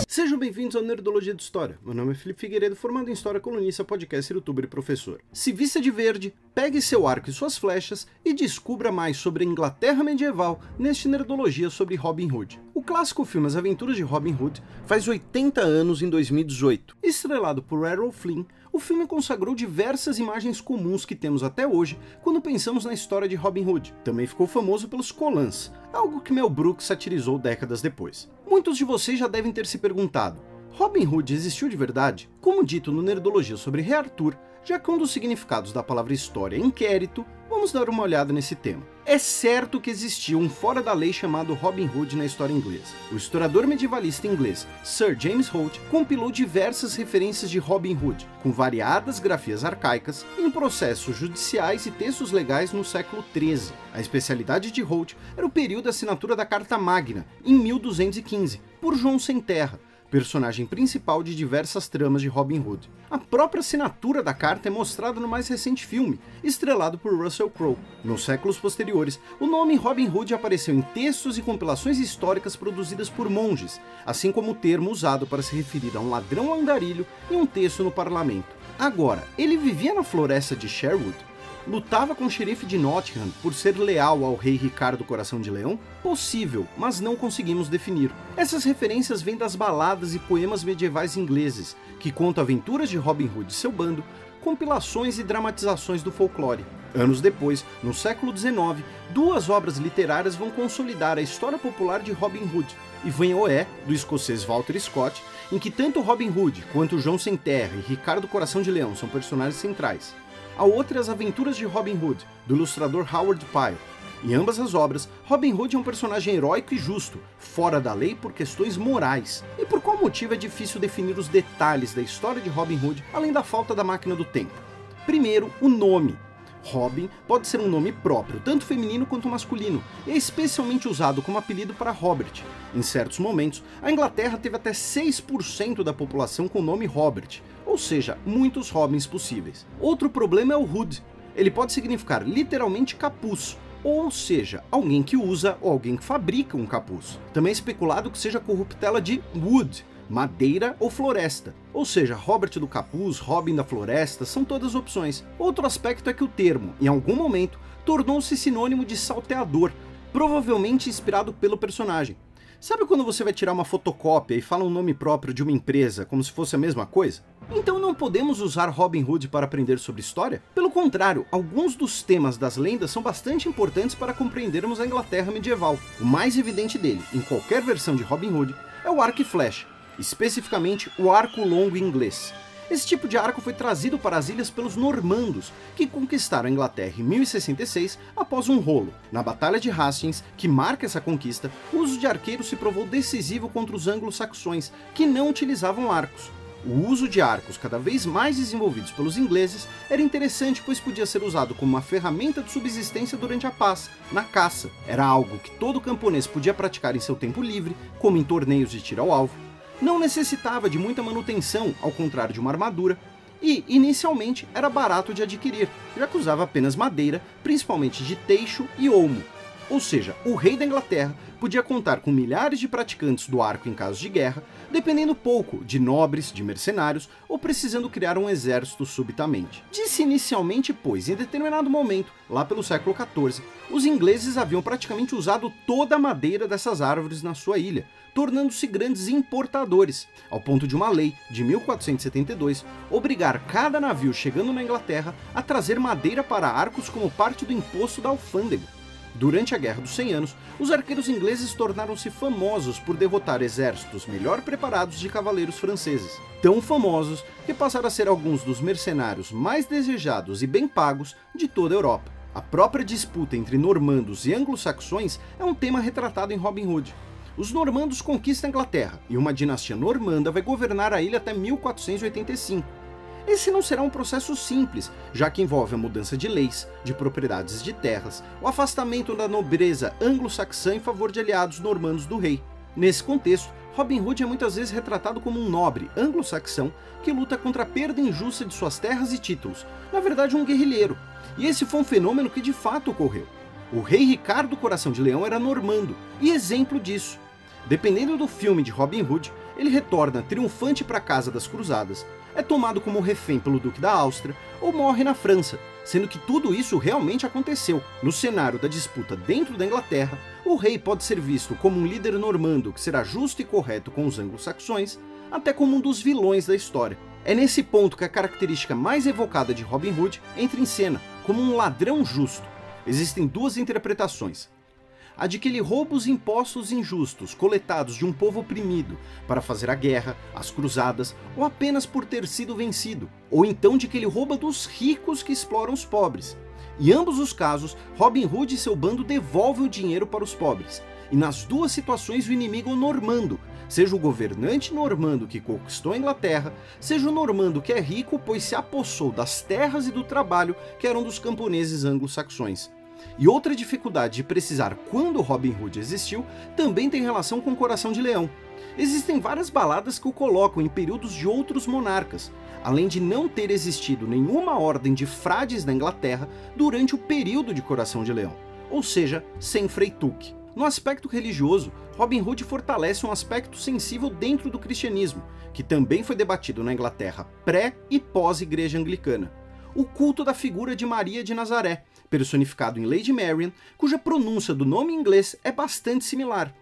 Sejam bem-vindos ao Nerdologia de História. Meu nome é Felipe Figueiredo, formado em História, colunista, podcaster, youtuber e professor. Se vista de verde, pegue seu arco e suas flechas e descubra mais sobre a Inglaterra medieval neste Nerdologia sobre Robin Hood. O clássico filme As Aventuras de Robin Hood faz 80 anos em 2018. Estrelado por Errol Flynn, o filme consagrou diversas imagens comuns que temos até hoje quando pensamos na história de Robin Hood. Também ficou famoso pelos colãs, algo que Mel Brooks satirizou décadas depois. Muitos de vocês já devem ter se perguntado: Robin Hood existiu de verdade? Como dito no Nerdologia sobre Rei Arthur, já que um dos significados da palavra história é inquérito, vamos dar uma olhada nesse tema. É certo que existiu um fora da lei chamado Robin Hood na história inglesa. O historiador medievalista inglês Sir James Holt compilou diversas referências de Robin Hood, com variadas grafias arcaicas, em processos judiciais e textos legais no século XIII. A especialidade de Holt era o período da assinatura da Carta Magna, em 1215, por João Sem Terra, personagem principal de diversas tramas de Robin Hood. A própria assinatura da carta é mostrada no mais recente filme, estrelado por Russell Crowe. Nos séculos posteriores, o nome Robin Hood apareceu em textos e compilações históricas produzidas por monges, assim como o termo usado para se referir a um ladrão andarilho em um texto no parlamento. Agora, ele vivia na floresta de Sherwood? Lutava com o xerife de Nottingham por ser leal ao rei Ricardo Coração de Leão? Possível, mas não conseguimos definir. Essas referências vêm das baladas e poemas medievais ingleses, que contam aventuras de Robin Hood e seu bando, compilações e dramatizações do folclore. Anos depois, no século XIX, duas obras literárias vão consolidar a história popular de Robin Hood: Ivanhoe, do escocês Walter Scott, em que tanto Robin Hood quanto João Sem Terra e Ricardo Coração de Leão são personagens centrais. A outra é As Aventuras de Robin Hood, do ilustrador Howard Pyle. Em ambas as obras, Robin Hood é um personagem heróico e justo, fora da lei por questões morais. E por qual motivo é difícil definir os detalhes da história de Robin Hood, além da falta da máquina do tempo? Primeiro, o nome. Robin pode ser um nome próprio, tanto feminino quanto masculino, e é especialmente usado como apelido para Robert. Em certos momentos, a Inglaterra teve até 6% da população com o nome Robert, ou seja, muitos Robins possíveis. Outro problema é o Hood. Ele pode significar literalmente capuz, ou seja, alguém que usa ou alguém que fabrica um capuz. Também é especulado que seja corruptela de wood, madeira ou floresta, ou seja, Robert do capuz, Robin da floresta, são todas opções. Outro aspecto é que o termo, em algum momento, tornou-se sinônimo de salteador, provavelmente inspirado pelo personagem. Sabe quando você vai tirar uma fotocópia e fala um nome próprio de uma empresa, como se fosse a mesma coisa? Então não podemos usar Robin Hood para aprender sobre história? Pelo contrário, alguns dos temas das lendas são bastante importantes para compreendermos a Inglaterra medieval. O mais evidente dele, em qualquer versão de Robin Hood, é o arco e flecha, especificamente o arco longo inglês. Esse tipo de arco foi trazido para as ilhas pelos normandos, que conquistaram a Inglaterra em 1066 após um rolo. Na Batalha de Hastings, que marca essa conquista, o uso de arqueiros se provou decisivo contra os anglo-saxões, que não utilizavam arcos. O uso de arcos cada vez mais desenvolvidos pelos ingleses era interessante, pois podia ser usado como uma ferramenta de subsistência durante a paz, na caça. Era algo que todo camponês podia praticar em seu tempo livre, como em torneios de tiro ao alvo. Não necessitava de muita manutenção, ao contrário de uma armadura, e, inicialmente, era barato de adquirir, já que usava apenas madeira, principalmente de teixo e olmo. Ou seja, o rei da Inglaterra podia contar com milhares de praticantes do arco em caso de guerra, dependendo pouco de nobres, de mercenários, ou precisando criar um exército subitamente. Disse inicialmente, pois, em determinado momento, lá pelo século XIV, os ingleses haviam praticamente usado toda a madeira dessas árvores na sua ilha, tornando-se grandes importadores, ao ponto de uma lei de 1472 obrigar cada navio chegando na Inglaterra a trazer madeira para arcos como parte do imposto da alfândega. Durante a Guerra dos 100 Anos, os arqueiros ingleses tornaram-se famosos por derrotar exércitos melhor preparados de cavaleiros franceses, tão famosos que passaram a ser alguns dos mercenários mais desejados e bem pagos de toda a Europa. A própria disputa entre normandos e anglo-saxões é um tema retratado em Robin Hood. Os normandos conquistam a Inglaterra, e uma dinastia normanda vai governar a ilha até 1485. Esse não será um processo simples, já que envolve a mudança de leis, de propriedades de terras, o afastamento da nobreza anglo-saxã em favor de aliados normandos do rei. Nesse contexto, Robin Hood é muitas vezes retratado como um nobre anglo-saxão que luta contra a perda injusta de suas terras e títulos, na verdade um guerrilheiro. E esse foi um fenômeno que de fato ocorreu. O rei Ricardo Coração de Leão era normando, e exemplo disso. Dependendo do filme de Robin Hood, ele retorna triunfante para a Casa das Cruzadas, é tomado como refém pelo Duque da Áustria ou morre na França, sendo que tudo isso realmente aconteceu. No cenário da disputa dentro da Inglaterra, o rei pode ser visto como um líder normando que será justo e correto com os anglo-saxões, até como um dos vilões da história. É nesse ponto que a característica mais evocada de Robin Hood entra em cena, como um ladrão justo. Existem duas interpretações. A de que ele rouba os impostos injustos coletados de um povo oprimido para fazer a guerra, as cruzadas ou apenas por ter sido vencido, ou então de que ele rouba dos ricos que exploram os pobres. Em ambos os casos, Robin Hood e seu bando devolvem o dinheiro para os pobres, e nas duas situações o inimigo é o normando, seja o governante normando que conquistou a Inglaterra, seja o normando que é rico pois se apossou das terras e do trabalho que eram dos camponeses anglo-saxões. E outra dificuldade de precisar quando Robin Hood existiu também tem relação com Coração de Leão. Existem várias baladas que o colocam em períodos de outros monarcas, além de não ter existido nenhuma ordem de frades na Inglaterra durante o período de Coração de Leão, ou seja, sem Frei Tuque. No aspecto religioso, Robin Hood fortalece um aspecto sensível dentro do cristianismo, que também foi debatido na Inglaterra pré e pós-igreja anglicana. O culto da figura de Maria de Nazaré, personificado em Lady Marian, cuja pronúncia do nome em inglês é bastante similar.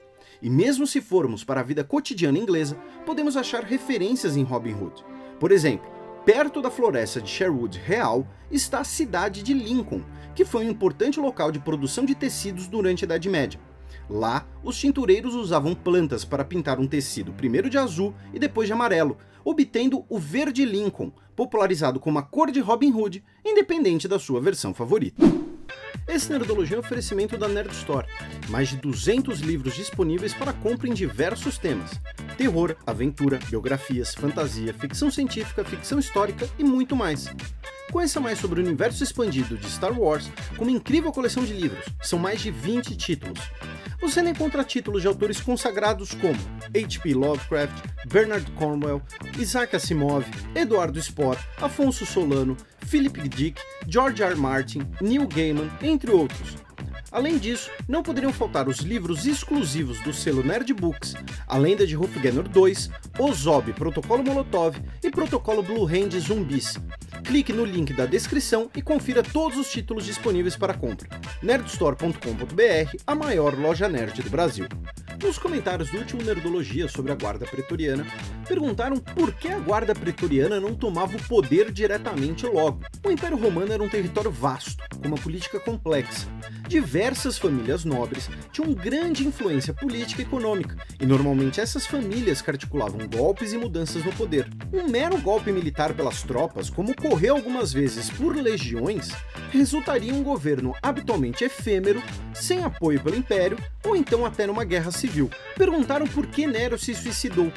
E mesmo se formos para a vida cotidiana inglesa, podemos achar referências em Robin Hood. Por exemplo, perto da floresta de Sherwood Real está a cidade de Lincoln, que foi um importante local de produção de tecidos durante a Idade Média. Lá, os tintureiros usavam plantas para pintar um tecido primeiro de azul e depois de amarelo, obtendo o verde Lincoln, popularizado como a cor de Robin Hood, independente da sua versão favorita. Esse Nerdologia é um oferecimento da Nerd Store. Mais de 200 livros disponíveis para compra em diversos temas. Terror, aventura, biografias, fantasia, ficção científica, ficção histórica e muito mais. Conheça mais sobre o universo expandido de Star Wars com uma incrível coleção de livros. São mais de 20 títulos. Você ainda encontra títulos de autores consagrados como H.P. Lovecraft, Bernard Cornwell, Isaac Asimov, Eduardo Spohr, Afonso Solano, Philip K. Dick, George R. Martin, Neil Gaiman, entre outros. Além disso, não poderiam faltar os livros exclusivos do selo Nerd Books, A Lenda de Hufgangor 2, Ozob, Protocolo Molotov e Protocolo Blue Hand Zumbis. Clique no link da descrição e confira todos os títulos disponíveis para compra. nerdstore.com.br, a maior loja nerd do Brasil. Nos comentários do último Nerdologia sobre a Guarda Pretoriana, perguntaram por que a Guarda Pretoriana não tomava o poder diretamente logo. O Império Romano era um território vasto, com uma política complexa. Diversas famílias nobres tinham grande influência política e econômica, e normalmente essas famílias que articulavam golpes e mudanças no poder. Um mero golpe militar pelas tropas, como ocorreu algumas vezes por legiões, resultaria em um governo habitualmente efêmero, sem apoio pelo Império, ou então até numa guerra civil. Perguntaram por que Nero se suicidou.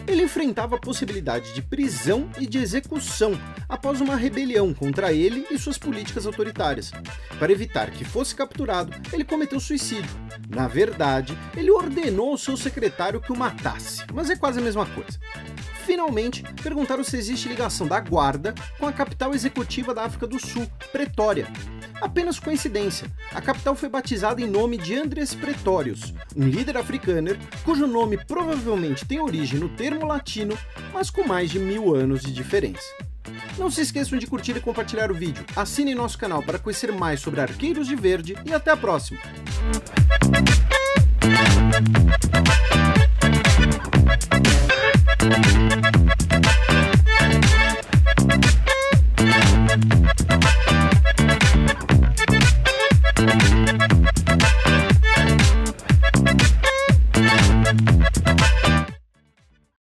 Ele enfrentava a possibilidade de prisão e de execução após uma rebelião contra ele e suas políticas autoritárias. Para evitar que fosse capturado, ele cometeu suicídio. Na verdade, ele ordenou ao seu secretário que o matasse, mas é quase a mesma coisa. Finalmente, perguntaram se existe ligação da Guarda com a capital executiva da África do Sul, Pretória. Apenas coincidência, a capital foi batizada em nome de Andries Pretorius, um líder africano cujo nome provavelmente tem origem no termo latino, mas com mais de 1000 anos de diferença. Não se esqueçam de curtir e compartilhar o vídeo, assinem nosso canal para conhecer mais sobre Arqueiros de Verde e até a próxima!